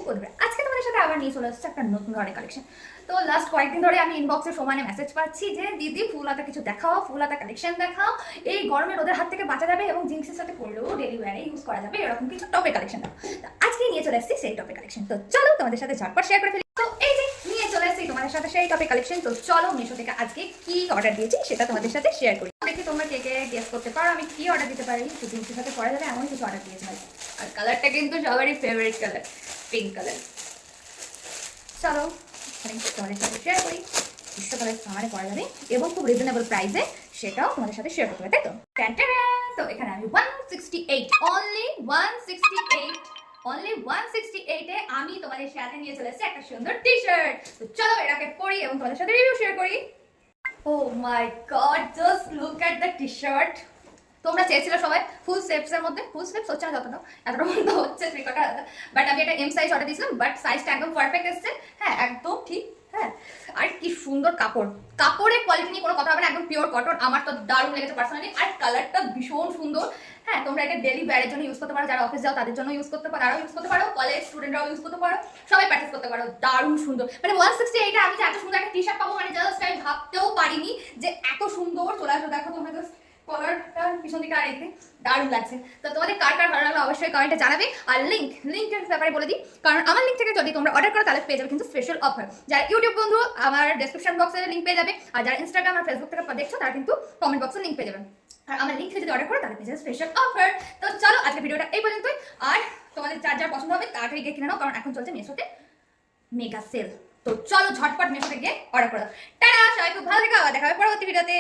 বন্ধুরা আজকে তোমাদের সাথে আবার নিয়ে চলে আসছে একটা নতুন ধরনের কালেকশন। তো লাস্ট কয়েকদিন ধরে আমি ইনবক্সে সমানে মেসেজ পাচ্ছি যে দিদি ফুল হাতা কিছু দেখাও, ফুল হাতা কালেকশন দেখাও, এই গরমে রোদের হাত থেকে বাঁচা যাবে এবং জিন্সের সাথে পরলেও ডেলি ওয়্যারে ইউজ করা যাবে, এরকম কিছু টপের কালেকশন দাও। তো আজকে নিয়ে চলে আসছি সেই টপের কালেকশন। তো চলো তোমাদের সাথে ঝটপট শেয়ার করে ফেলি। তো এই যে নিয়ে চলে আসছি তোমাদের সাথে সেই টপের কালেকশন। তো চলো মিশো থেকে আজকে কি অর্ডার দিয়েছি সেটা তোমাদের সাথে শেয়ার করি। দেখি তোমরা কে কে গেস করতে পারো আমি কি অর্ডার দিতে পারি। তো জিন্সের সাথে পরা যাবে এমন কিছু অর্ডার দিয়েছি ভাই। আর কালারটা কিন্তু সবারই ফেভারিট কালার, পিঙ্ক কালার। চলো তোমাদের সাথে শেয়ার করি। গ্রীষ্মকালের সামারে পরা যাবে এবং খুব রিজনেবল প্রাইসে, সেটাও তোমাদের সাথে শেয়ার করতে হবে, তাই তো? তো এখানে আমি 168 অনলি 168 এ আমি তোমাদের সাথে নিয়ে চলে এসেছি একটা সুন্দর টি শার্ট। তো চলো এটাকে পরি এবং তোমাদের সাথে রিভিউ শেয়ার করি। Oh my god, just look at the T shirt. তোমরা চেয়েছিলে সবাই ফুল স্লিভস এর মধ্যে, ফুল স্লিভস হচ্ছে না যতটা, এতটা মধ্যে হচ্ছে 3/4, বাট আমি একটা এম সাইজ অর্ডার দিয়েছিলাম, বাট সাইজটা একদম পারফেক্ট এসেছে। হ্যাঁ একদম ঠিক। হ্যাঁ আর কি সুন্দর কাপড়, কাপড়ের কোয়ালিটি নিয়ে কোনো কথা হবে না, একদম পিওর কটন। আমার তো দারুণ লেগেছে পার্সোনালি, আর কালারটা ভীষণ সুন্দর। হ্যাঁ তোমরা এটা ডেলি ওয়্যারের জন্য ইউজ করতে পারো, যারা অফিস যাও তাদের জন্য ইউজ করতে পারো, তারাও ইউজ করতে পারো, কলেজ স্টুডেন্টরাও ইউজ করতে পারো, সবাই পারচেজ করতে পারো। দারুণ সুন্দর, মানে 168 আমি যে এত সুন্দর একটা টি শার্ট পাবো মানে জাস্ট আমি ভাবতেও পারিনি যে এত সুন্দর। চলে আসো, দেখো তোমরা জাস্ট কলারটা পিছন দিকে আর এদিকে দারুণ লাগছে। তো তোমাদের কার কার ভালো লাগলো অবশ্যই কমেন্টে জানাবে। আর লিঙ্কের ব্যাপারে বলে দিই, কারণ আমার লিঙ্ক থেকে যদি তোমরা অর্ডার করো তাহলে পেয়ে যাবে কিন্তু স্পেশাল অফার। যারা ইউটিউব বন্ধু আমার ডেসক্রিপশন বক্সে লিঙ্ক পেয়ে যাবে, আর যারা ইনস্টাগ্রাম আর ফেসবুক থেকে দেখছো তারা কিন্তু কমেন্ট বক্সে লিঙ্ক পেয়ে যাবে। আর আমার লিঙ্ক থেকে যদি অর্ডার করো তাহলে পেয়ে যাবে স্পেশাল অফার। তো চলো আজকে ভিডিওটা এই পর্যন্তই। আর তোমাদের যার যার পছন্দ হবে তাড়াতাড়ি গিয়ে কিনে নাও, কারণ এখন চলছে মিশোতে মেগা সেল। তো চলো ঝটপট মিশোতে গিয়ে অর্ডার করো। টাটা, সবাই খুব ভালো থেকো, আবার দেখা হবে পরবর্তী ভিডিওতে।